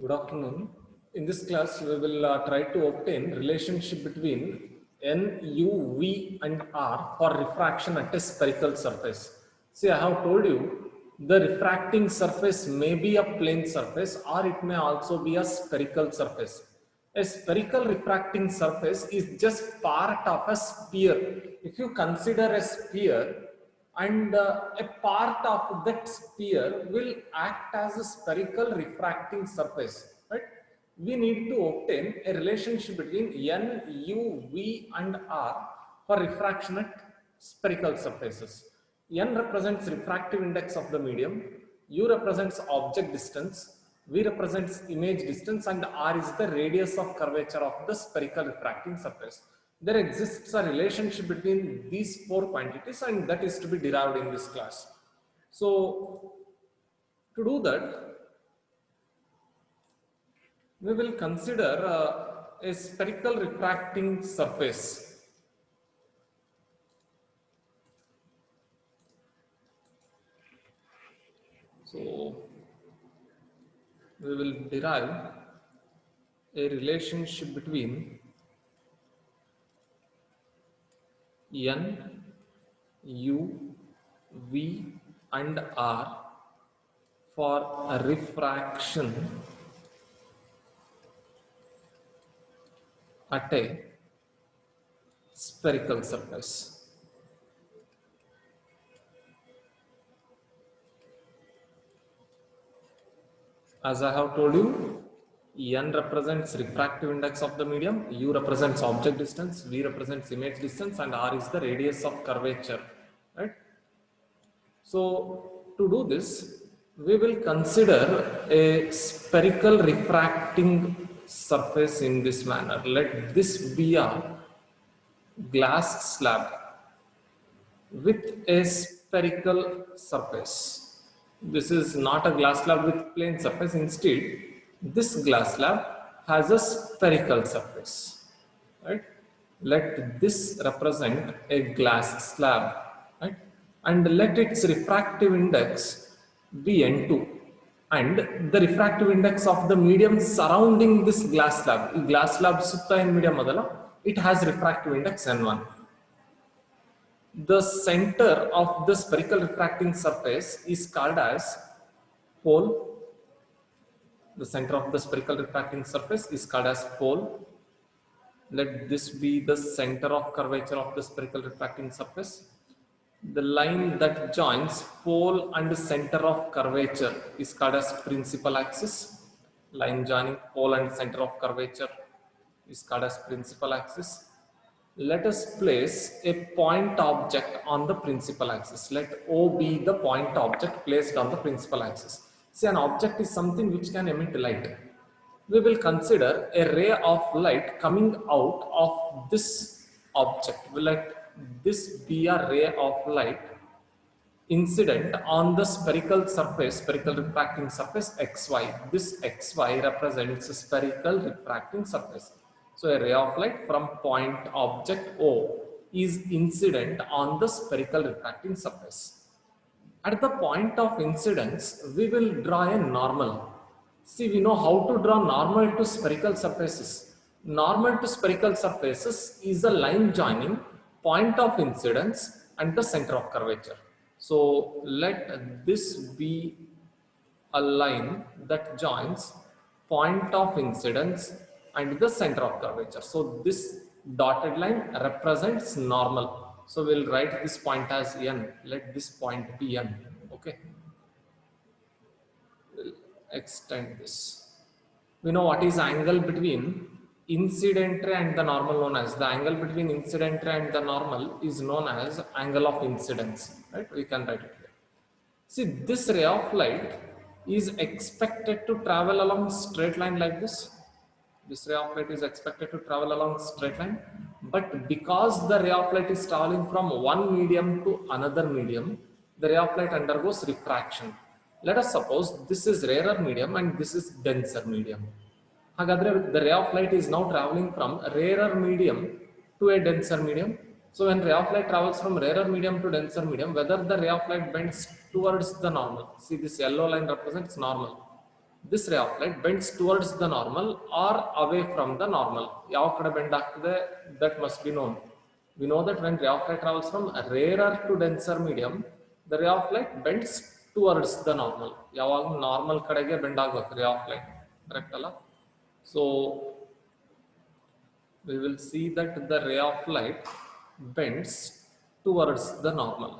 Good afternoon. In this class, we will try to obtain relationship between N, U, V and R for refraction at a spherical surface. See, I have told you the refracting surface may be a plane surface or it may also be a spherical surface. A spherical refracting surface is just part of a sphere. If you consider a sphere, and a part of that sphere will act as a spherical refracting surface, right? We need to obtain a relationship between N, U, V and R for refraction at spherical surfaces. N represents refractive index of the medium, U represents object distance, V represents image distance, and R is the radius of curvature of the spherical refracting surface. There exists a relationship between these four quantities, and that is to be derived in this class. So to do that, we will consider a spherical refracting surface. So we will derive a relationship between N, U, V and R for a refraction at a spherical surface. As I have told you, N represents refractive index of the medium, U represents object distance, V represents image distance, and R is the radius of curvature, right? So to do this, we will consider a spherical refracting surface in this manner. Let this be a glass slab with a spherical surface. This is not a glass slab with plane surface. Instead, this glass slab has a spherical surface, right? Let this represent a glass slab, right? And let its refractive index be N2. And the refractive index of the medium surrounding this glass slab, sutta in medium madala, it has refractive index N1. The center of the spherical refracting surface is called as pole. The center of the spherical refracting surface is called as pole. Let this be the center of curvature of the spherical refracting surface. The line that joins pole and center of curvature is called as principal axis. Line joining pole and center of curvature is called as principal axis. Let us place a point object on the principal axis. Let O be the point object placed on the principal axis. See, an object is something which can emit light. We will consider a ray of light coming out of this object. Let this be a ray of light incident on the spherical surface, spherical refracting surface XY. This XY represents a spherical refracting surface. So a ray of light from point object O is incident on the spherical refracting surface. At the point of incidence, we will draw a normal. See, we know how to draw normal to spherical surfaces. Normal to spherical surfaces is a line joining point of incidence and the center of curvature. So let this be a line that joins point of incidence and the center of curvature. So this dotted line represents normal. So we'll write this point as N. Let this point be N. Okay. We'll extend this. We know what is angle between incident ray and the normal known as. The angle between incident ray and the normal is known as angle of incidence. Right? We can write it here. See, this ray of light is expected to travel along straight line like this. This ray of light is expected to travel along straight line, but because the ray of light is traveling from one medium to another medium, the ray of light undergoes refraction. Let us suppose this is rarer medium and this is denser medium. Hagadre, the ray of light is now traveling from a rarer medium to a denser medium. So when ray of light travels from rarer medium to denser medium, whether the ray of light bends towards the normal. See, this yellow line represents normal. this ray of light bends towards the normal or away from the normal. ಯಾವ ಕಡೆ bend ಆಗ್ತದೆ, that must be known. We know that when ray of light travels from rarer to denser medium, the ray of light bends towards the normal. ಯಾವಾಗ normal ಕಡೆಗೆ bend ಆಗಬೇಕು ray of light, correct ಅಲ್ಲ? So we will see that the ray of light bends towards the normal.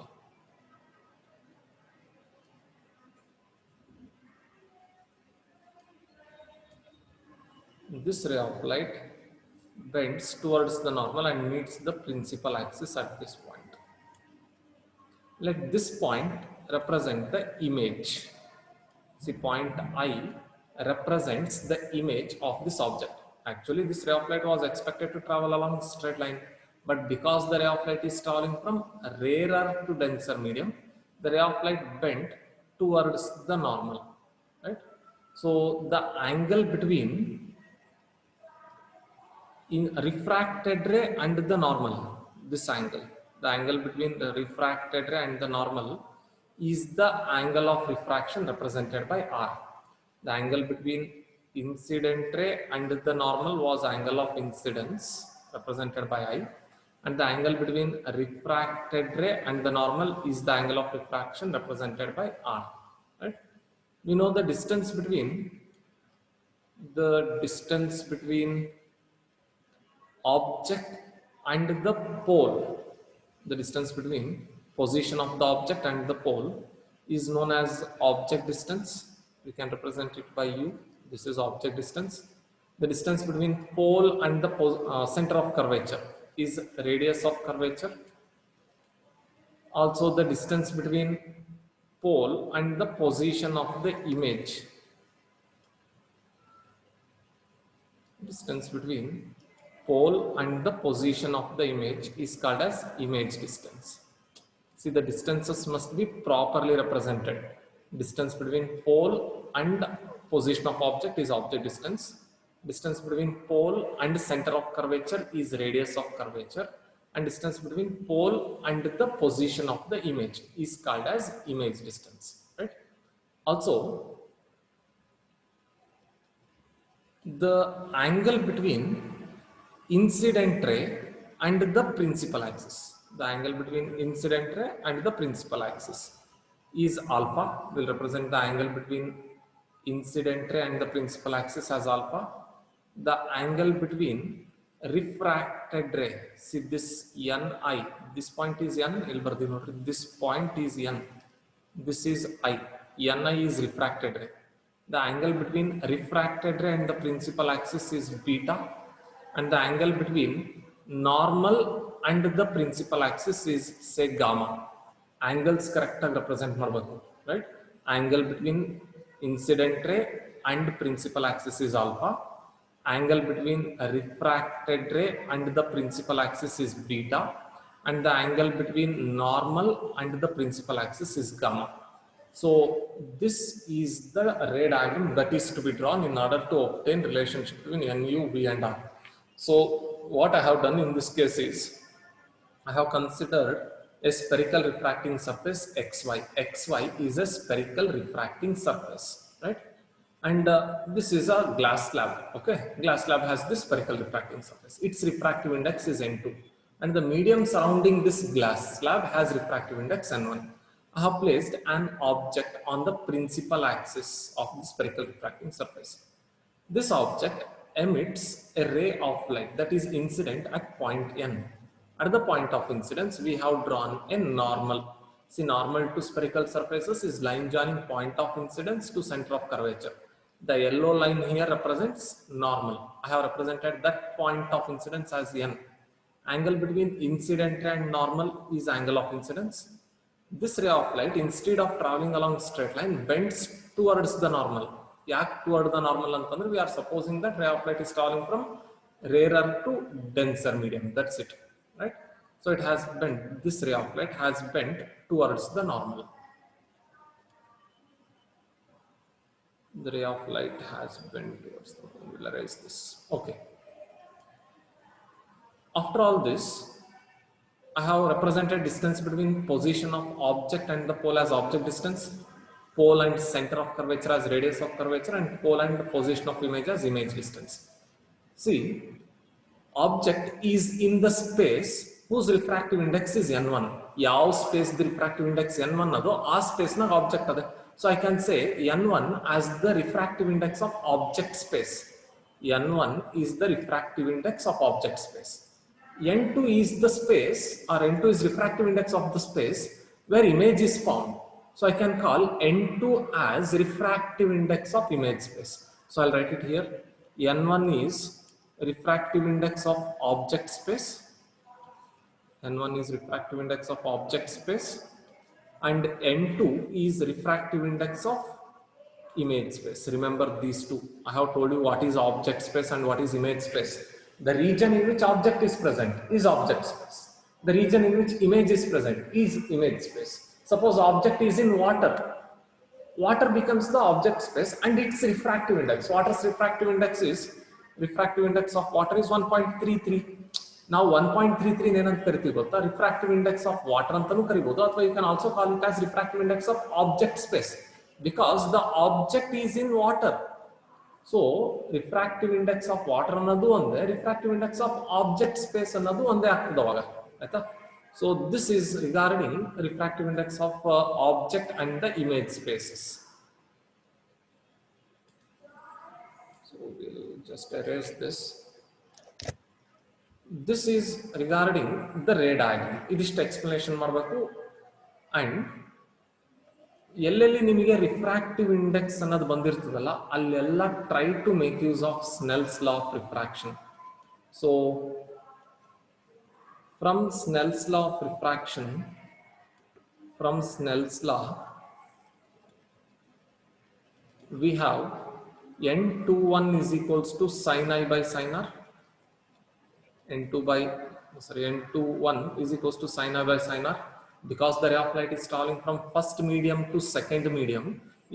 This ray of light bends towards the normal and meets the principal axis at this point. Let this point represent the image. See, point I represents the image of this object. Actually, this ray of light was expected to travel along a straight line, but because the ray of light is traveling from rarer to denser medium, the ray of light bent towards the normal, right? So the angle between in refracted ray and the normal, this angle, the angle between the refracted ray and the normal is the angle of refraction represented by R. The angle between incident ray and the normal was angle of incidence represented by I, and the angle between refracted ray and the normal is the angle of refraction represented by R, right? We know the distance between object and the pole, the distance between position of the object and the pole is known as object distance. We can represent it by U. This is object distance. The distance between pole and the center of curvature is radius of curvature. Also, the distance between pole and the position of the image, distance between pole and the position of the image is called as image distance. See, the distances must be properly represented. Distance between pole and position of object is object distance. Distance between pole and center of curvature is radius of curvature. And distance between pole and the position of the image is called as image distance, right? Also, the angle between incident ray and the principal axis, the angle between incident ray and the principal axis is alpha. Will represent the angle between incident ray and the principal axis as alpha. The angle between refracted ray, see this Ni, this point is N, this point is N, this is I, Ni is refracted ray. The angle between refracted ray and the principal axis is beta, and the angle between normal and the principal axis is, say, gamma. Angles correct represent marbaku, right? Angle between incident ray and principal axis is alpha. Angle between refracted ray and the principal axis is beta, and the angle between normal and the principal axis is gamma. So this is the ray diagram that is to be drawn in order to obtain relationship between Nu, V and R. So what I have done in this case is, I have considered a spherical refracting surface XY. XY is a spherical refracting surface, right? And this is a glass slab, okay? Glass slab has this spherical refracting surface. Its refractive index is N2. And the medium surrounding this glass slab has refractive index N1. I have placed an object on the principal axis of the spherical refracting surface. This object emits a ray of light that is incident at point N. At the point of incidence, we have drawn a normal. See, normal to spherical surfaces is line joining point of incidence to center of curvature. The yellow line here represents normal. I have represented that point of incidence as N. Angle between incident and normal is angle of incidence. This ray of light, instead of traveling along straight line, bends towards the normal. Yak toward the normal antandre, we are supposing that ray of light is traveling from rarer to denser medium. That's it, right? So it has bent, this ray of light has bent towards the normal. The ray of light has bent towards the normal. We'll erase this. Okay. After all this, I have represented distance between position of object and the pole as object distance. pole and center of curvature as radius of curvature, and pole and position of image as image distance. See, object is in the space whose refractive index is n1. Yav space the refractive index n1 ado aa space na object ade. So I can say n1 as the refractive index of object space. n1 is the refractive index of object space. n2 is the space, or n2 is refractive index of the space where image is found. So I can call n2 as refractive index of image space. So I'll write it here. n1 is refractive index of object space. n1 is refractive index of object space, and n2 is refractive index of image space. Remember these two. I have told you what is object space and what is image space. The region in which object is present is object space. The region in which image is present is image space. Suppose object is in water. Water becomes the object space and its refractive index. Water's refractive index is, refractive index of water is 1.33. Now 1.33 ಏನಂತ ಕರಿತೀವಿ ಗೊತ್ತಾ? Refractive index of water ಅಂತಾನೂ ಕರಿಬಹುದು, ಅಥವಾ you can also call it as refractive index of object space because the object is in water. So refractive index of water ಅನ್ನೋದು ಒಂದೇ, refractive index of object space ಅನ್ನೋದು ಒಂದೇ ಆಗ್ತದೆ ಅವಾಗ, ಆಯ್ತಾ? So this is regarding refractive index of object and the image spaces. So we'll just erase this. This is regarding the ray diagram. Idistu explanation ಮಾಡಬೇಕು. And ಎಲ್ಲೆಲ್ಲಿ ನಿಮಗೆ refractive index ಅನ್ನೋದು ಬಂದಿರ್ತದಲ್ಲ ಅಲ್ಲೆಲ್ಲ try to make use of Snell's law of refraction. So from Snell's law of refraction, from Snell's law, we have n21 is equals to sin I by sin R. n21 is equals to sin I by sin R. Because the ray of light is traveling from first medium to second medium,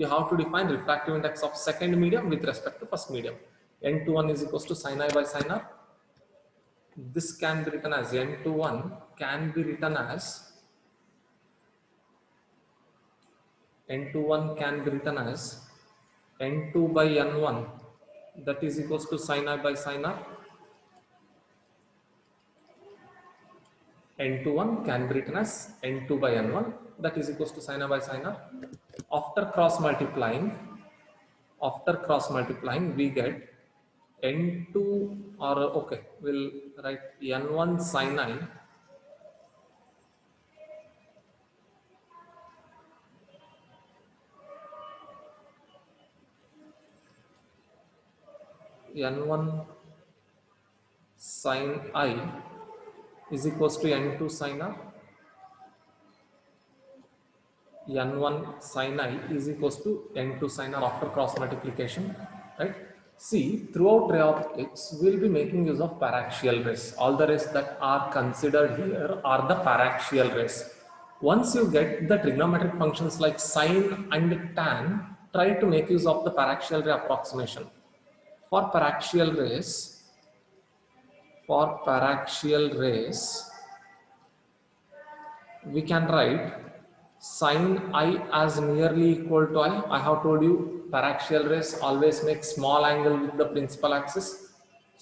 you have to define refractive index of second medium with respect to first medium. n21 is equals to sin I by sin R. This can be written as n21 can be written as n21 can be written as n2 by n1, that is equals to sin I by sin R. n21 can be written as n2 by n1, that is equals to sin I by sin R. After cross multiplying, we get n2, or okay, we'll write n1 sin I n1 sin I is equals to n2 sin R. n1 sin I is equals to n2 sin R after cross multiplication, right? See, throughout ray optics, we'll be making use of paraxial rays. All the rays that are considered here are the paraxial rays. Once you get the trigonometric functions like sine and tan, try to make use of the paraxial ray approximation. For paraxial rays, we can write sin I as nearly equal to I. I have told you paraxial rays always make small angle with the principal axis.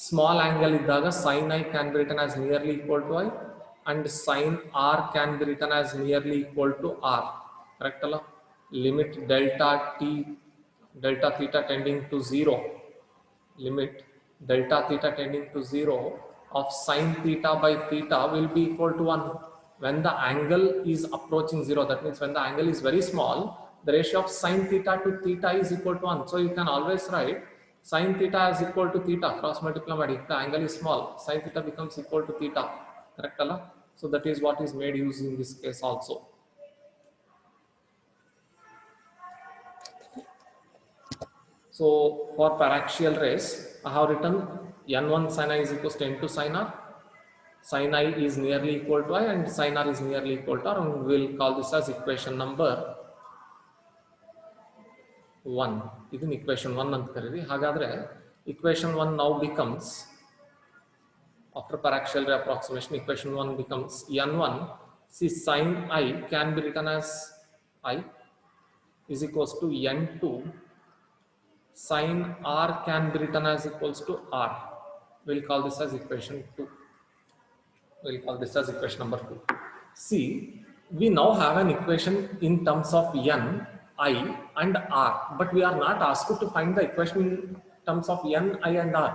Small angle iddaga sin I can be written as nearly equal to I, and sin R can be written as nearly equal to R. Correct alla? Limit delta theta tending to 0. Limit delta theta tending to 0 of sin theta by theta will be equal to 1. When the angle is approaching 0, that means when the angle is very small, the ratio of sin theta to theta is equal to 1. So you can always write sin theta is equal to theta, cross multiply ಮಾಡಿ. If the angle is small, sin theta becomes equal to theta. Correct alla? So that is what is made use in this case also. So for paraxial rays, I have written n1 sin I is equals to n2 sin R. Sin I is nearly equal to I and sin R is nearly equal to R, and we will call this as equation number 1. This is equation 1 anta kariri. Hagadre equation 1 now becomes, after paraxial ray approximation, equation 1 becomes n1. See, sin I can be written as I is equals to n2 sin r can be written as equals to r. We'll call this as equation 2. We'll call this as equation number 2. See, we now have an equation in terms of n, I and r, but we are not asked to find the equation in terms of n, I and r.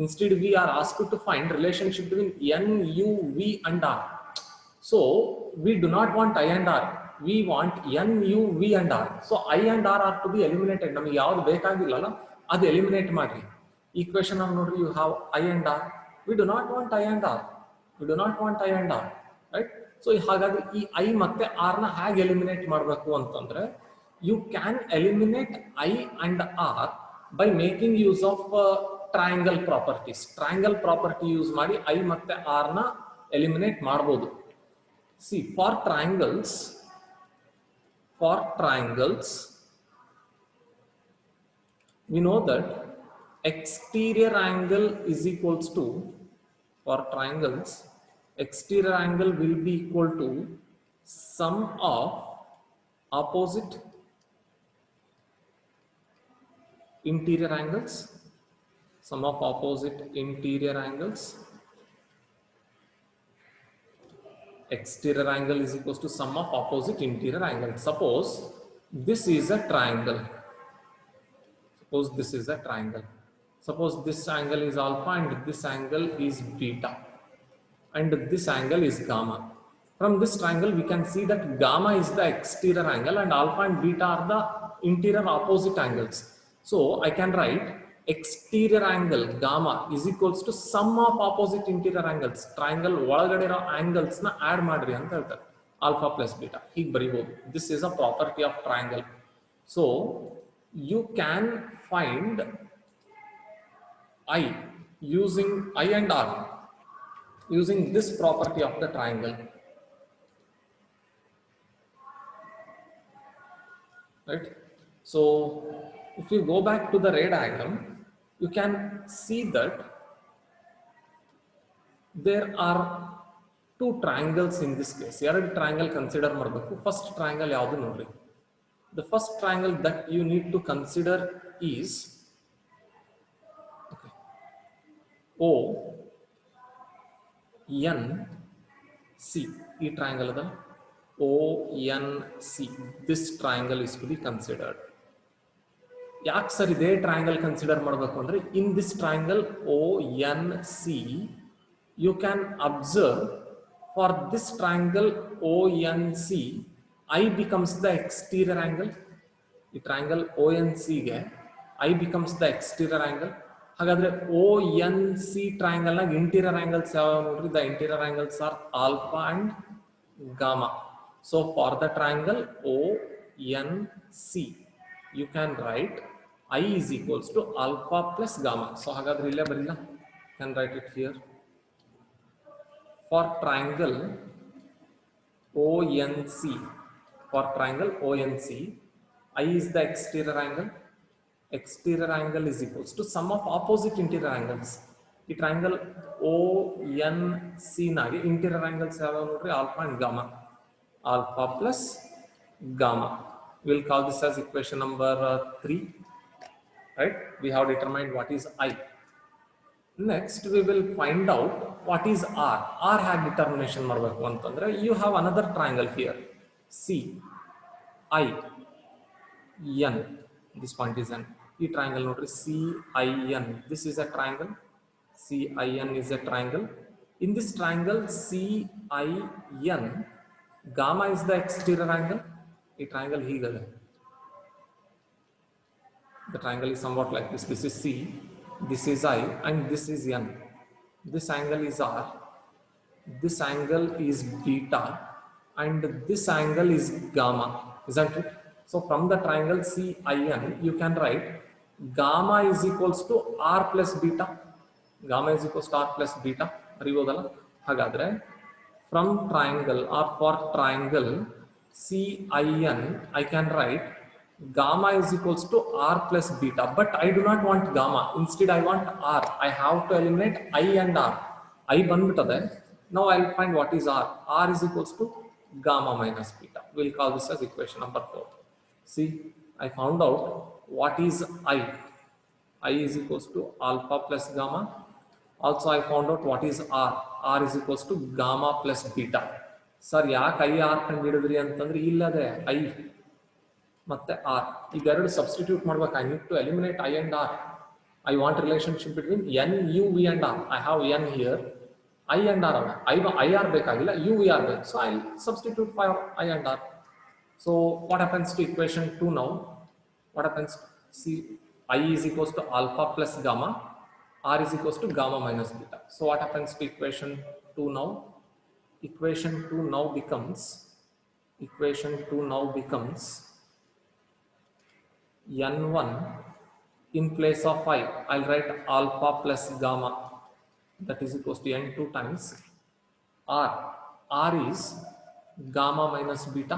Instead, we are asked to find relationship between n, u, v and r. So we do not want I and r. We want n, u, v and r. So I and r are to be eliminated. ನಮಗೆ ಯಾವುದು ಬೇಕಾಗಿಲ್ಲಲ್ಲ ಅದು eliminate ಮಾಡ್ರಿ. Equation of ನೋಡ್ರಿ, you have I and r. We do not want I and r. We do not want I and r, right? So ಹಾಗಾದ್ರೆ ಈ I ಮತ್ತೆ r ನ ಹೇಗೆ ಎಲಿಮಿನೇಟ್ ಮಾಡಬೇಕು ಅಂತಂದ್ರೆ, you can eliminate I and r by making use of triangle properties. Triangle property use ಮಾಡಿ I ಮತ್ತೆ r ನ ಎಲಿಮಿನೇಟ್ ಮಾಡಬಹುದು. See, for triangles, we know that exterior angle is equals to, for triangles, exterior angle will be equal to sum of opposite interior angles, sum of opposite interior angles. Exterior angle is equals to sum of opposite interior angles. Suppose this is a triangle. Suppose this is a triangle. Suppose this angle is alpha and this angle is beta and this angle is gamma. From this triangle we can see that gamma is the exterior angle and alpha and beta are the interior opposite angles. So I can write exterior angle gamma is equals to sum of opposite interior angles. Triangle ಒಳಗಡೆ ಇರೋ angles ನ add ಮಾಡ್ರಿ ಅಂತ ಹೇಳ್ತಾರೆ. Alpha plus beta ಹೀಗೆ ಬರೀಬಹುದು. This is a property of triangle. So you can find I using I and R using this property of the triangle, right? So if you go back to the ray diagram, you can see that there are two triangles in this case. ಎರಡು triangle consider ಮಾಡಬೇಕು. First triangle ಯಾವುದು ನೋಡ್ರಿ. The first triangle that you need to consider is O N C. ಈ triangle ಅದ O N C. This triangle is to be considered. ಯಾಕೆ sir ಇದೇ triangle consider ಮಾಡಬೇಕು ಅಂದ್ರೆ, in this triangle ONC you can observe, for this triangle ONC I becomes the exterior angle. ಈ triangle ONC ಗೆ I becomes the exterior angle. ಹಾಗಾದ್ರೆ ONC triangle ನಾಗ interior angles ಯಾವ ನೋಡ್ರಿ, the interior angles are alpha and gamma. So for the triangle ONC you can write I is equals to alpha plus gamma. So ಹಾಗಾದ್ರೆ ಇಲ್ಲೇ ಬರಿಲ್ಲ, can write it here. For triangle ONC, for triangle ONC, I is the exterior angle. Exterior angle is equals to sum of opposite interior angles. ಈ triangle ONC ನಾಗೆ interior angles ಯಾವ್ಯಾವ ನೋಡ್ರಿ, alpha and gamma. Alpha plus gamma. We'll call this as equation number 3. Right? We have determined what is I. Next, we will find out what is R. R had determination ಮಾಡಬೇಕು ಅಂತಂದ್ರೆ, you have another triangle here. C I N. This point is N. ಈ triangle ನೋಡ್ರಿ, C I N. This is a triangle. C I N is a triangle. In this triangle C I N, gamma is the exterior angle. ಈ triangle ಹೀಗಿದೆ. The triangle is somewhat like this. This is C, this is I, and this is N. This angle is R, this angle is beta, and this angle is gamma, isn't it? So from the triangle CIN, you can write gamma is equals to R plus beta. Gamma is equals to R plus beta. Hagadre, from triangle or for triangle CIN, I can write gamma is equals to R plus beta, but I do not want gamma. Instead, I want R. I have to eliminate I and R. I bandbitade. Now I'll find what is R. R is equals to gamma minus beta. We'll call this as equation number 4. See, I found out what is I. I is equals to alpha plus gamma. Also I found out what is R. R is equals to gamma plus beta. Sir, ಯಾಕೆ I R ಕಂಡುಹಿಡಿದ್ರಿ ಅಂತಂದ್ರೆ ಇಲ್ಲದೆ I ಮತ್ತೆ R ಇವೆರಡು substitute ಮಾಡ್ಬೇಕು. I need to eliminate I and R. I want relationship between N, U, V and R. I have N here. I and R I R ಬೇಕಾಗಿಲ್ಲ, U, V R ಬೇಕು. So I'll substitute for I and R. So what happens to equation 2 now? What happens? See, I is equals to alpha plus gamma, R is equals to gamma minus beta. So what happens to equation 2 now? Equation 2 now becomes N1 in place of I, I'll write alpha plus gamma, that is equals to N2 times R. R is gamma minus beta.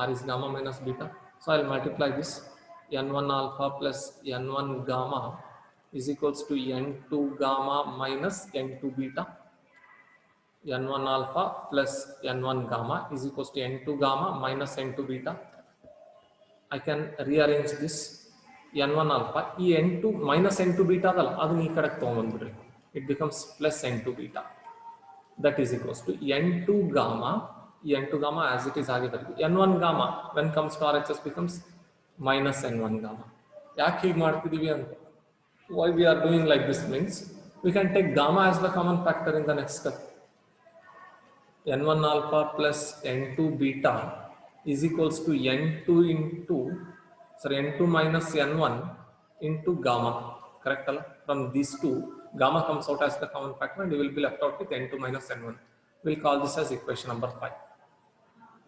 R is gamma minus beta. So I'll multiply this. N1 alpha plus N1 gamma is equals to N2 gamma minus N2 beta. N1 alpha plus N1 gamma is equals to N2 gamma minus N2 beta. I can rearrange this. N1 alpha, ಈ N2 minus N2 beta ಅದಲ್ಲ, ಅದನ್ನ ಈ ಕಡೆಗೆ ತಗೊಂಡ್ಬಂದ್ಬಿಡ್ರಿ. It becomes plus N2 beta. That is equals to N2 gamma. N2 gamma as it is ಆಗಿ ಬರುತ್ತೆ. N1 gamma when comes to RHS becomes minus N1 gamma. ಯಾಕೆ ಹೀಗೆ ಮಾಡ್ತಿದೀವಿ ಅಂತ, why we are doing like this means we can take gamma as the common factor in the next step. N1 alpha plus N2 beta is equals to N2 minus N1 into gamma. Correct? From these two, gamma comes out as the common factor and you will be left out with N2 minus N1. We'll call this as equation number 5.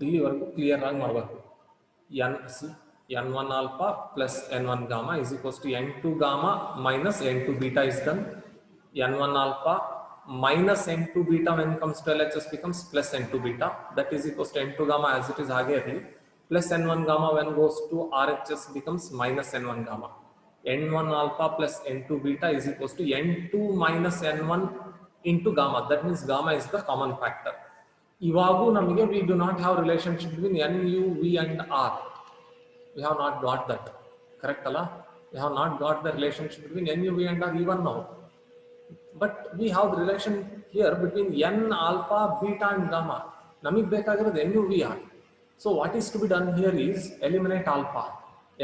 ಇಲ್ಲಿವರೆಗೂ clear ಆಗಿ ಮಾಡಬೇಕು. N1 alpha plus N1 gamma is equals to N2 gamma minus N2 beta is done. N1 alpha minus N2 beta when comes to LHS becomes plus N2 beta. That is equals to N2 gamma as it is ಹಾಗೆ ಇರಲಿ, plus N1 gamma when goes to RHS becomes minus N1 gamma. N1 alpha plus N2 beta is equals to N2 minus N1 into gamma. That means gamma is the common factor. ಇವಾಗೂ ನಮಗೆ we do not have relationship between N, U, V and R. We have not got that. Correct ಅಲ್ಲ? We have not got the relationship between N, U, V and R even now. But we have the relation here between N, alpha, beta and gamma. ನಮಗೆ ಬೇಕಾಗಿರೋದು N, U, V, R. So what is to be done here is eliminate alpha,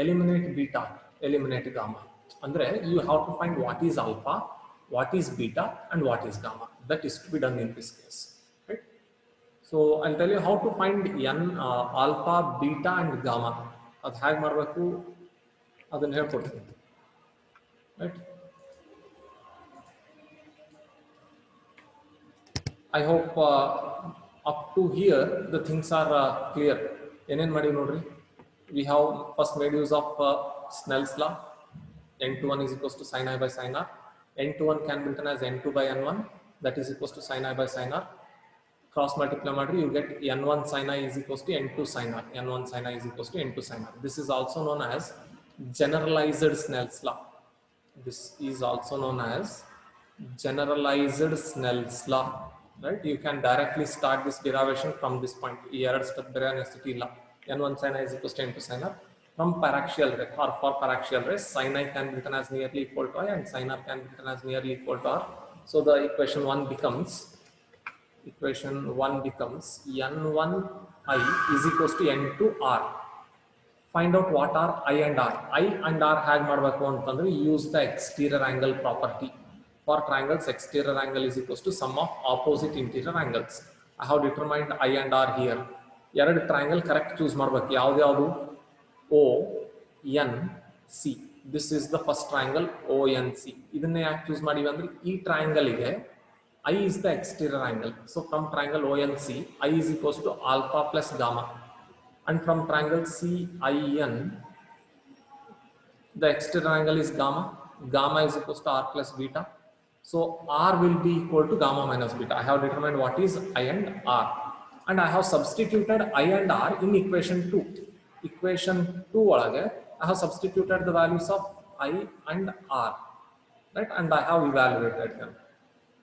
eliminate beta, eliminate gamma. Andre you have to find what is alpha, what is beta and what is gamma. That is to be done in this case. Right? So I'll tell you how to find N, alpha, beta and gamma. ಅದು ಹೇಗೆ ಮಾಡಬೇಕು ಅದನ್ನು ಹೇಳ್ಕೊಡ್ತೀನಿ. Right? I hope up to here the things are clear. ಏನೇನು ಮಾಡಿ ನೋಡ್ರಿ, we have first made use of Snell's law. N21 is equals to sin I by sin R. N21 can be written as N2 by N1, that is equals to sin I by sin R. Cross multiply madri, you get N1 sin I is equals to N2 sin R. N1 sin I is equals to N2 sin R. This is also known as generalized Snell's law. This is also known as generalized Snell's law. Right? You can directly start this derivation from this point. Step N1 sin I is equals to N2 sin R. From paraxial ray or for paraxial rays, sin I can be written as nearly equal to I and sin R can be written as nearly equal to R. So the equation 1 becomes N1 I is equals to N2 R. Find out what are I and R. I and R ಹೇಗೆ ಮಾಡಬೇಕು ಅಂತಂದ್ರೆ use the exterior angle property. For triangles, exterior angle is equals to sum of opposite interior angles. I have determined I and R here. ಎರಡು triangle correct choose ಮಾಡಬೇಕು. ಯಾವುದು ONC. This is the first triangle ONC. ಇದನ್ನೇ ಯಾಕೆ choose ಮಾಡಿವಿ ಅಂದ್ರೆ ಈ triangle ಗೆ I is the exterior angle. So from triangle ONC, I is equals to alpha plus gamma. And from triangle CIN, the exterior angle is gamma. Gamma is equals to R plus beta. So R will be equal to gamma minus beta. I have determined what is I and R. And I have substituted I and R in equation 2. Equation 2 ಒಳಗೆ I have substituted the values of I and R. Right? And I have evaluated them.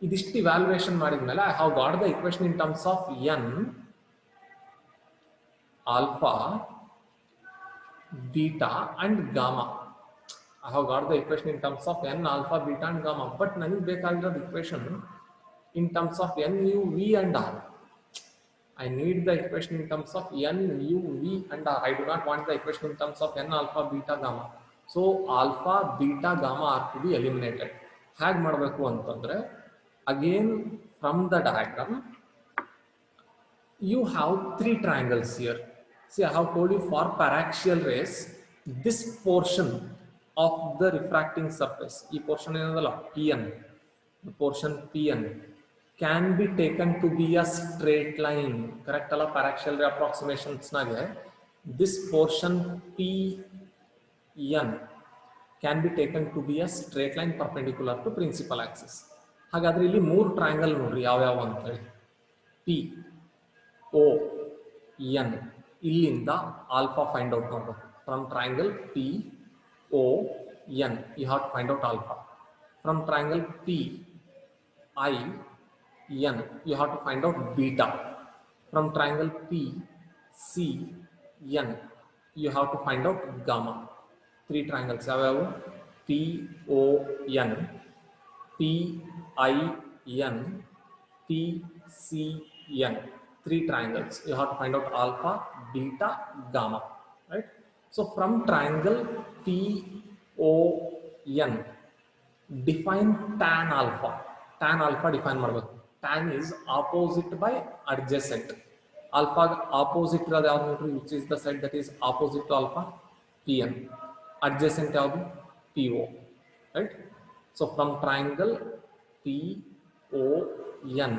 ಇದಿಷ್ಟು evaluation ಮಾಡಿದ್ಮೇಲೆ I have got the equation in terms of N alpha beta and gamma. I have got the equation in terms of n, alpha, beta and gamma, but ನನಗೆ ಬೇಕಾಗಿರೋದು equation in terms of n, u, v and r. I need the equation in terms of n, u, v and r. I do not want the equation in terms of n, alpha, beta, gamma. So alpha, beta, gamma are to be eliminated. ಹೇಗೆ ಮಾಡಬೇಕು ಅಂತಂದ್ರೆ, again from the diagram you have three triangles here. See, I have told you for paraxial rays, this portion of the refracting surface, e portion ಏನದಲ್ಲ Pn, the portion Pn can be taken to be a straight line. Correct ಅಲ್ಲ? Paraxial ray approximations ನಾಗೆ this portion Pn can be taken to be a straight line perpendicular to principal axis. ಹಾಗಾದ್ರೆ ಇಲ್ಲಿ ಮೂರು triangle ನೋಡ್ರಿ ಯಾವ ಅಂತ ಹೇಳಿ. P O N, ಇಲ್ಲಿಂದ ಆಲ್ಫಾ ಫೈಂಡ್ ಔಟ್ ಮಾಡಬೇಕು. From triangle P O N you have to find out alpha. From triangle P I N you have to find out beta. From triangle P C N you have to find out gamma. Three triangles ಯಾವ್ಯಾವು? P O N, P I N, P C N. Three triangles. You have to find out alpha, beta, gamma, right? So from triangle PON, define tan alpha. Tan alpha define ಮಾಡಬೇಕು. Tan is opposite by adjacent. Alpha opposite ಇರೋದು ಯಾವ್ದು ನೋಡ್ರಿ? Which is the side that is opposite to alpha? PN. Adjacent ಯಾವ್ದು? PO, right? So from triangle PON,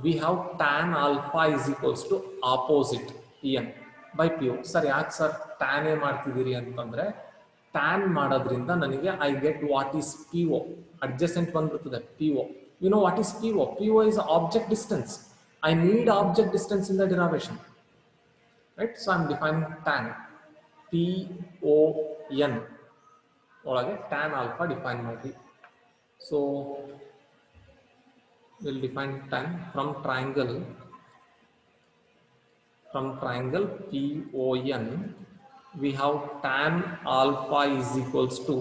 we have tan alpha is equals to opposite PN by PO. Sir ಯಾಕೆ sir tan ಮಾಡ್ತಿದ್ದೀರಿ ಅಂತಂದ್ರೆ, tan ಮಾಡೋದ್ರಿಂದ ನನಗೆ I get what is PO. Adjacent ಬಂದ್ಬಿಡ್ತದೆ PO. You know what is PO? PO is object distance. I need object distance in the derivation, right? So I am defining tan PON ಒಳಗೆ tan alpha define ಮಾಡಿ. So we'll define tan from triangle PON. We have tan alpha is equals to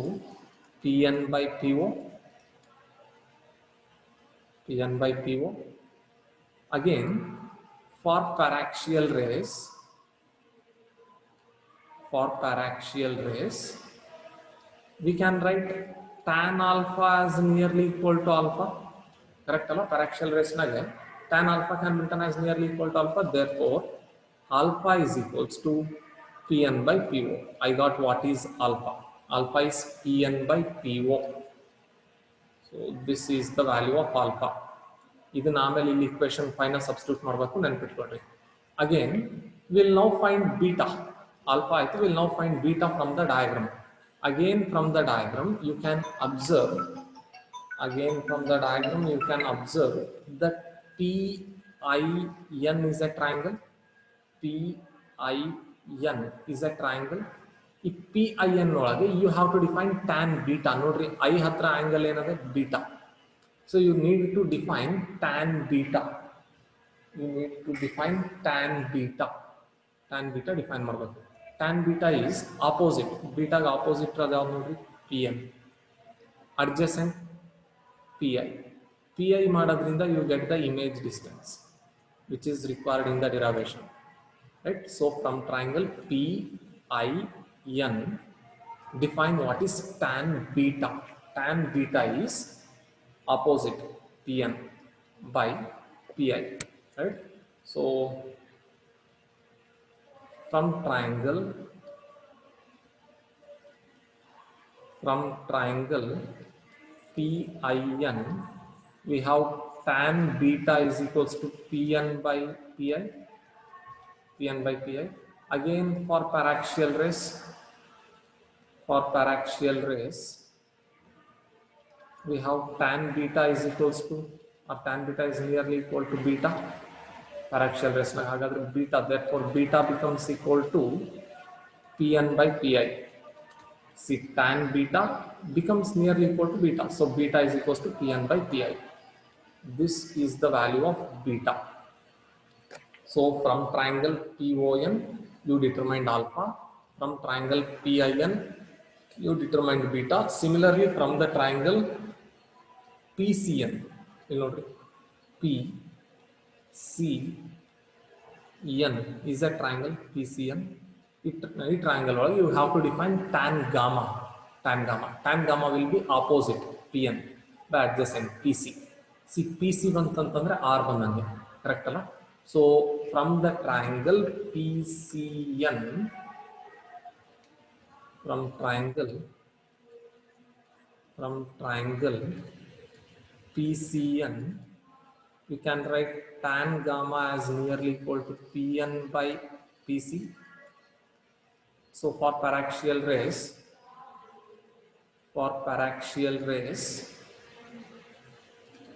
PN by PO. PN by PO. Again, for paraxial rays, we can write tan alpha as nearly equal to alpha. Correct ಅಲ್ಲ? Paraxial rays ನಾಗೆ tan alpha can be written as nearly equal to alpha. Therefore, alpha is equals to Pn by PO. I got what is alpha. Alpha is Pn by PO. So this is the value of alpha. ಇದನ್ನ ಆಮೇಲೆ ಇಲ್ಲಿ equation 5 ನ substitute ಮಾಡಬೇಕು, ನೆನಪಿಟ್ಕೊಳ್ಳಿ. Again, we'll now find beta. Alpha ಆಯ್ತು, we'll now find beta from the diagram. Again from the diagram you can observe that PIN is a triangle. PIN is a triangle. ಈ PIN ಒಳಗೆ you have to define tan beta. ನೋಡ್ರಿ I ಹತ್ರ angle ಏನದೆ? Beta. So you need to define tan beta. Tan beta define ಮಾಡಬೇಕು. Tan beta is opposite. Beta ಗೆ opposite ಇರೋದು ಯಾವ್ದು ನೋಡ್ರಿ? PN. Adjacent PI. PI ಮಾಡೋದ್ರಿಂದ you get the image distance which is required in the derivation, right? So from triangle PIN, define what is tan beta. Tan beta is opposite PN by PI, right? So from triangle PIN, we have tan beta is equals to PN by PI. Again for paraxial rays, we have tan beta is equals to, or tan beta is nearly equal to beta. Paraxial rays na hagadre beta, therefore beta becomes equal to PN by PI. See, tan beta becomes nearly equal to beta, so beta is equals to PN by PI. This is the value of beta. So from triangle PON you determined alpha. From triangle PIN, you determined beta. Similarly, from the triangle PCN, PCN is a triangle PCN. In triangle, you have to define tan gamma. Tan gamma will be opposite PN by adjacent PC. See, PC bantantandre R bandange, correct alla? So from the triangle PCN, from triangle PCN, we can write tan gamma as nearly equal to PN by PC. So for paraxial rays,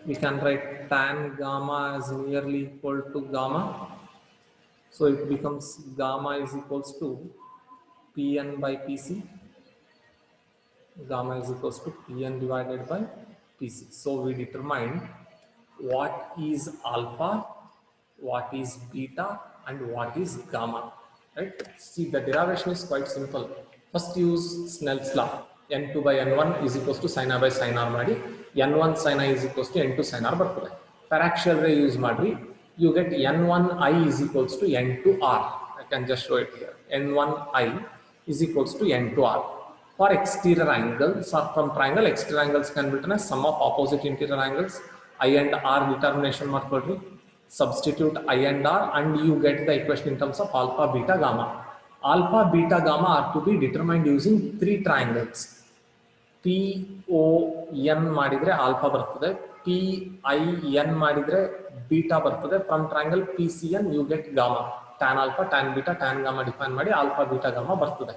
we can write tan gamma as nearly equal to gamma. So it becomes gamma is equals to Pn by Pc. Gamma is equals to Pn divided by Pc. So we determined what is alpha, what is beta, and what is gamma. Right? See, the derivation is quite simple. First use Snell's law. N2 by N1 is equals to sin A by sin R ಮಾಡಿ N1 sin I is equals to N2 sin R ಬರ್ತದೆ. Paraxial ray use ಮಾಡಿ you get N1I is equals to N2R. I can just show it here. N1I is equals to N2R. For exterior angles or from triangle, exterior angles can be written as sum of opposite interior angles. I and R determination ಮಾಡ್ಕೊಳ್ರಿ. Substitute I and R and you get the equation in terms of alpha, beta, gamma. Alpha, beta, gamma are to be determined using three triangles. PON ಮಾಡಿದ್ರೆ alpha ಬರ್ತದೆ, PIN ಮಾಡಿದ್ರೆ beta ಬರ್ತದೆ. From triangle PCN you get gamma. Tan alpha, tan beta, tan gamma define ಮಾಡಿ alpha, beta, gamma ಬರ್ತದೆ.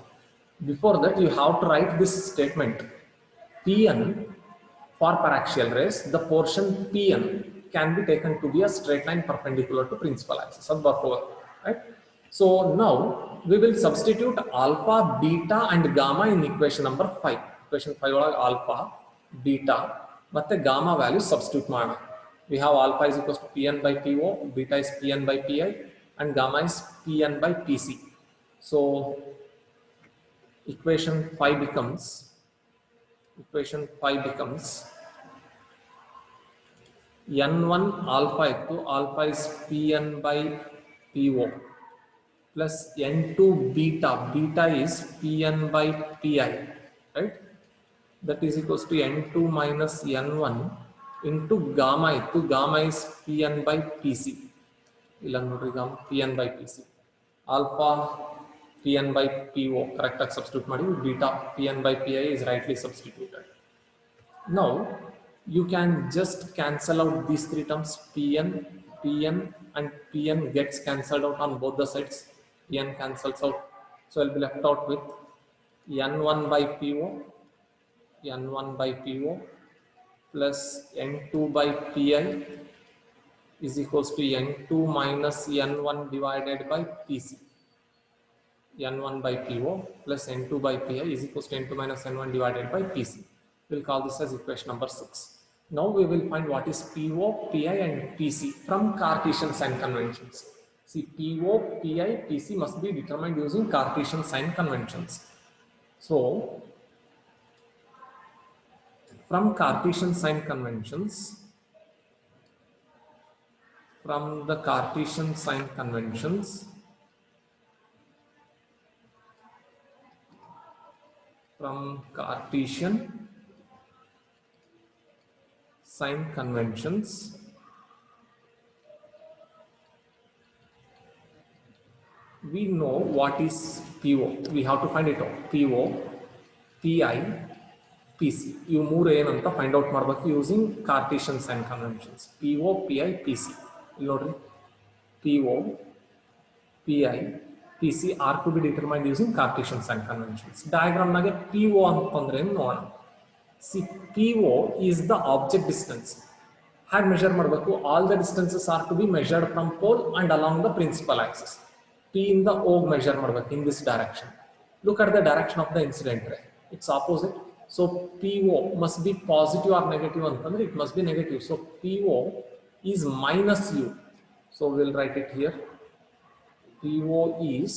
Before that you have to write this statement. PN for paraxial rays, the portion PN can be taken to be a straight line perpendicular to principal axis of buffer, right? So now we will substitute alpha, beta and gamma in equation number 5. Equation 5 ಒಳಗೆ alpha, beta ಮತ್ತೆ gamma value substitute ಮಾಡೋಣ. We have alpha is equals to Pn by PO, beta is Pn by Pi and gamma is Pn by Pc. So equation 5 becomes N1 alpha ittu, alpha is Pn by PO plus N2 beta, beta is Pn by Pi, right? That is equals to N2 minus N1 into gamma ittu, gamma is Pn by Pc. Illa nodri gamma Pn by Pc. Alpha Pn by PO correct ಆಗಿ substitute ಮಾಡಿ, beta Pn by Pi is rightly substituted. Now you can just cancel out these three terms. Pn and Pn gets cancelled out on both the sides. Pn cancels out, so I'll be left out with N1 by PO plus N2 by Pi is equals to N2 minus N1 divided by Pc. N1 by PO plus N2 by Pi is equals to N2 minus N1 divided by Pc. We'll call this as equation number 6. Now we will find what is PO, Pi and Pc from Cartesian sign conventions. See, PO, Pi, Pc must be determined using Cartesian sign conventions. So from Cartesian sign conventions, from the Cartesian sign conventions, from Cartesian sign conventions, we know what is PO. We have to find it out. PO, PI, PC. You ಮೂರು ಏನಂತ find out ಮಾಡಬೇಕು using Cartesian sign conventions. PO, PI, PC. ಇಲ್ಲಿ ನೋಡ್ರಿ, PO, PI, PC are to be determined using Cartesian sign conventions. Diagram nage PO ಅಂತಂದ್ರೆ ಏನು ನೋಡೋಣ. See, PO is the object distance. Had measure ಮಾಡಬೇಕು, all the distances are to be measured from pole and along the principal axis. P in the O measure ಮಾಡಬೇಕು in this direction. Look at the direction of the incident ray. It's opposite. So PO must be positive or negative ಅಂತಂದ್ರೆ it must be negative. So PO is minus U. So we'll write it here. PO is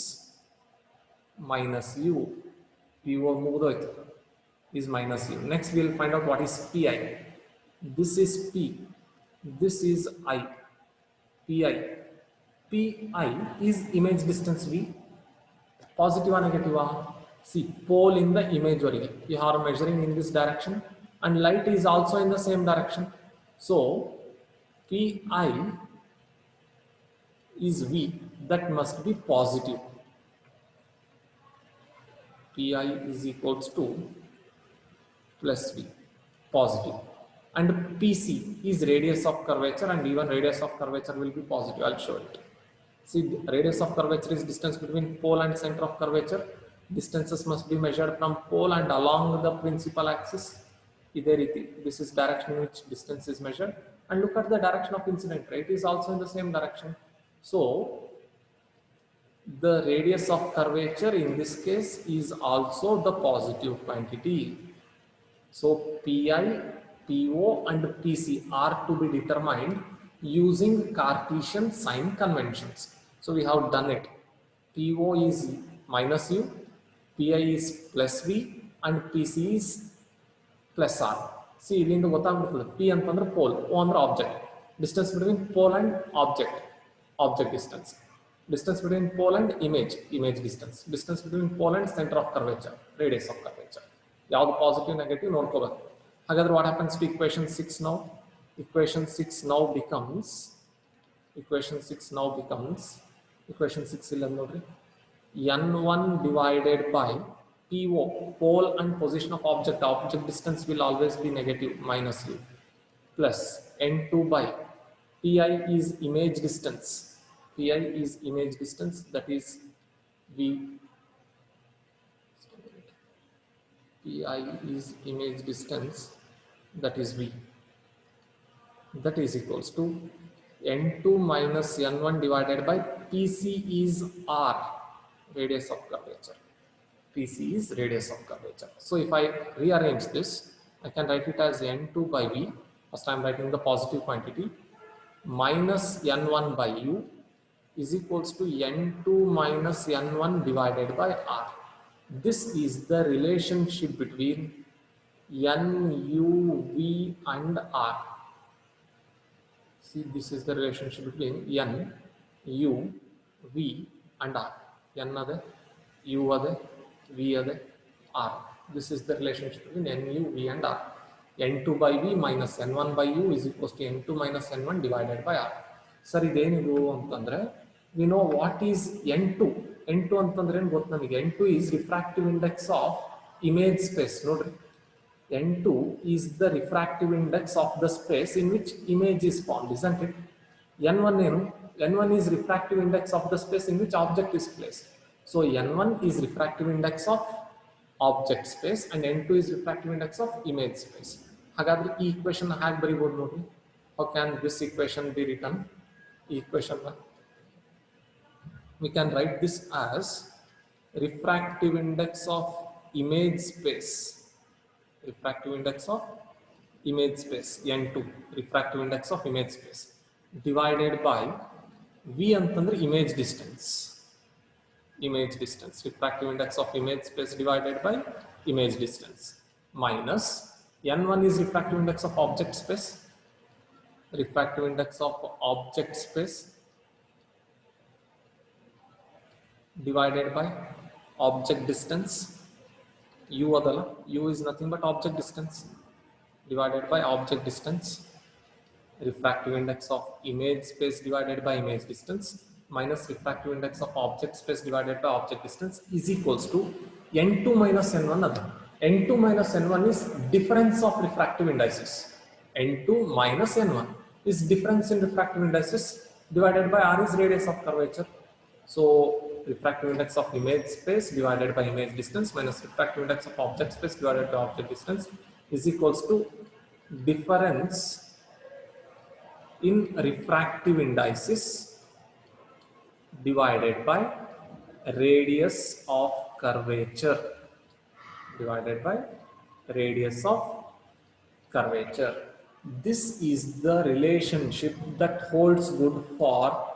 minus u, PO ಮುಗಿದೋಯ್ತು, is minus u. Next we will find out what is pi. This is p, this is I, pi. Pi is image distance v. Positive or negative? See, pole in the image origin. You are measuring in this direction and light is also in the same direction. So pi is v, that must be positive. Pi is equals to plus v, positive. And pc is radius of curvature, and even radius of curvature will be positive. I'll show it. See, radius of curvature is distance between pole and center of curvature. Distances must be measured from pole and along the principal axis. This is direction in which distance is measured. And look at the direction of incident ray. It is also in the same direction. So the radius of curvature in this case is also the positive quantity. So pi, PO and PC are to be determined using Cartesian sign conventions. So we have done it. PO is minus u, pi is plus v, and PC is plus r. See, ilinda gottaagbiduತ್ತದೆ. P ಅಂತಂದ್ರೆ pole, O ಅಂದ್ರೆ object. Distance between pole and object, object distance. Distance between pole and image, image distance. Distance between pole and center of curvature, radius of curvature. ಯಾವುದು positive negative ನೋಡ್ಕೋಬೇಕು. ಹಾಗಾದ್ರೆ what happens to equation 6 now? Equation 6 now becomes equation 6 ಇಲ್ಲ ನೋಡ್ರಿ, n1 divided by PO, pole and position of object. Object distance will always be negative, minus u, plus n2 by pi is image distance. Pi is image distance, that is v. Pi is image distance, that is v. That is equals to n2 minus n1 divided by PC is r, radius of curvature. PC is radius of curvature. So if I rearrange this, I can write it as n2 by v. First I am writing the positive quantity, minus n1 by u is equals to n2 minus n1 divided by r. This is the relationship between n, u, v and r. See, this is the relationship between n, u, v and r. n ade, u ade, v ade, r. This is the relationship between n, u, v and r. n2 by v minus n1 by u is equals to n2 minus n1 divided by r. Sir, idenidu antandre we know what is n2. n2 ಅಂತಂದ್ರೆ ಏನು ಗೊತ್ತು ನಮಗೆ? n2 is refractive index of image space. ನೋಡ್ರಿ, n2 is the refractive index of the space in which image is found, isn't it? n1 ಏನು? n1 is refractive index of the space in which object is placed. So n1 is refractive index of object space and n2 is refractive index of image space. ಹಾಗಾದ್ರೆ ಈ equation ಹೇಗೆ ಬರೀಬಹುದು ನೋಡ್ರಿ? How can this equation be written? ಈ equation we can write this as refractive index of image space, refractive index of image space, n2, refractive index of image space, divided by v antandre image distance, refractive index of image space divided by image distance, minus n1 is refractive index of object space, refractive index of object space divided by object distance, u adala, u is nothing but object distance, divided by object distance, refractive index of image space divided by image distance, minus refractive index of object space divided by object distance is equals to n2 minus n1 adu. n2 minus n1 is difference of refractive indices. n2 minus n1 is difference in refractive indices divided by r is radius of curvature. So refractive index of image space divided by image distance minus refractive index of object space divided by object distance is equals to difference in refractive indices divided by radius of curvature, divided by radius of curvature. This is the relationship that holds good for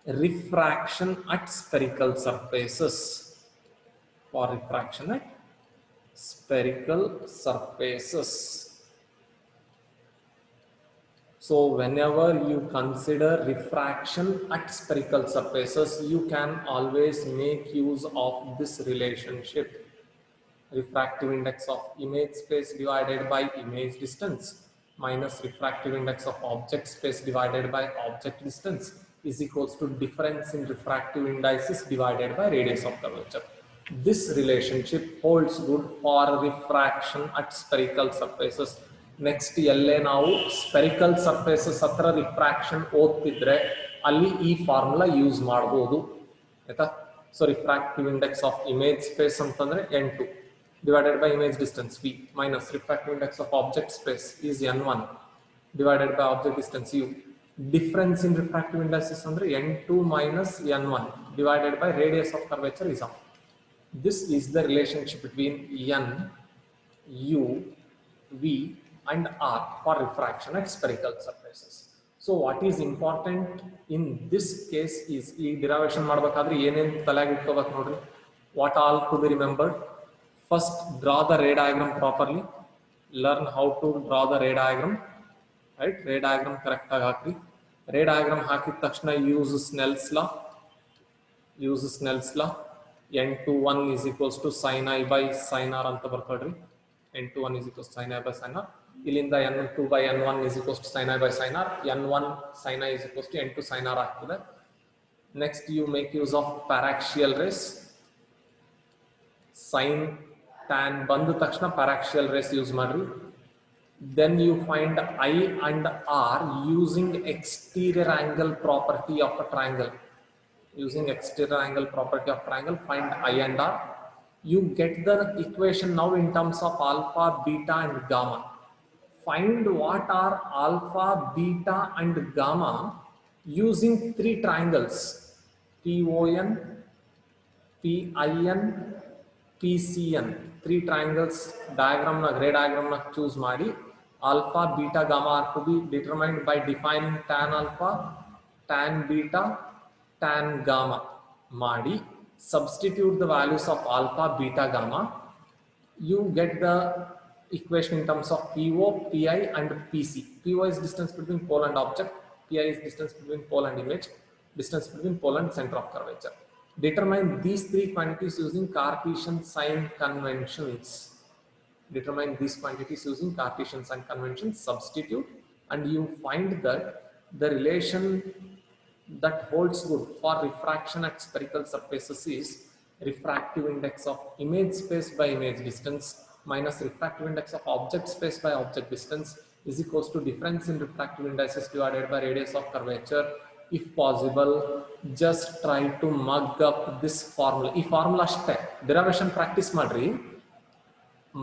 refraction at spherical surfaces. for refraction at spherical surfaces. So whenever you consider refraction at spherical surfaces, you can always make use of this relationship: refractive index of image space divided by image distance minus refractive index of object space divided by object distance is equals to difference in refractive indices divided by radius of curvature. This relationship holds good for refraction at spherical surfaces. Next ಎಲ್ಲೇ ನಾವು spherical surfaces ಹತ್ರ refraction ಓದ್ತಿದ್ರೆ ಅಲ್ಲಿ ಈ formula use ಮಾಡಬಹುದು ಆಯ್ತಾ. So refractive index of image space ಅಂತಂದ್ರೆ n2 divided by image distance v minus refractive index of object space is n1 divided by object distance u. Difference in refractive indices andre n2 minus n1 divided by radius of curvature is r. This is the relationship between n, u, v and r for refraction at spherical surfaces. So what is important in this case is ಈ derivation ಮಾಡಬೇಕಾದ್ರೆ ಏನೇನು ತಲೆಗೆ ಇಟ್ಕೋಬೇಕು ನೋಡ್ರಿ. What all to be remembered? First, draw the ray diagram properly. Learn how to draw the ray diagram. Right? Ray diagram correct ಆಗಿ ಹಾಕ್ರಿ. Ray diagram ಹಾಕಿದ ತಕ್ಷಣ use Snell's law. Use Snell's law. n21 is equals to sin I by sin r ಅಂತ ಬರ್ಕೊಳ್ರಿ. n21 is equals to sin I by sin r. ಇಲ್ಲಿಂದ n2 by n1 is equals to sin I by sin r. n1 sin I is equals to n2 sin r ಆಗ್ತದೆ. Next, you make use of paraxial rays. Sin tan ಬಂದ ತಕ್ಷಣ paraxial rays use ಮಾಡ್ರಿ. Then you find I and R using exterior angle property of a triangle. Using exterior angle property of triangle, find I and R. You get the equation now in terms of alpha, beta and gamma. Find what are alpha, beta and gamma using three triangles: PON, PIN, PCN. Three triangles diagram na gray diagram na choose ಮಾಡಿ. Alpha, beta, gamma are to be determined by defining tan alpha, tan beta, tan gamma ಮಾಡಿ. Substitute the values of alpha, beta, gamma. You get the equation in terms of PO, PI and PC. PO is distance between pole and object. PI is distance between pole and image. Distance between pole and center of curvature. Determine these three quantities using Cartesian sign conventions. Determine these quantities using Cartesian sign conventions. Substitute and you find that the relation that holds good for refraction at spherical surfaces is refractive index of image space by image distance minus refractive index of object space by object distance is equals to difference in refractive indices divided by radius of curvature. If possible, just try to mug up this formula. ಈ formula ಅಷ್ಟೇ derivation practice ಮಾಡ್ರಿ.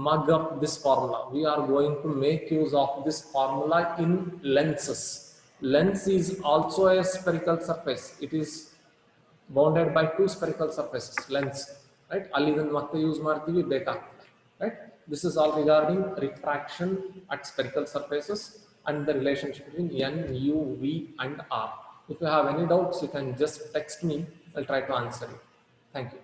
Mug up this formula. We are going to make use of this formula in lenses. Lens is also a spherical surface. It is bounded by two spherical surfaces. Lens, right? ಅಲ್ಲಿ ಇದನ್ನ ಮತ್ತೆ use ಮಾಡ್ತೀವಿ ಬೇಕಾಗ್ತದೆ. Right? This is all regarding refraction at spherical surfaces and the relationship between n, u, v and r. If you have any doubts, you can just text me. I'll try to answer you. Thank you.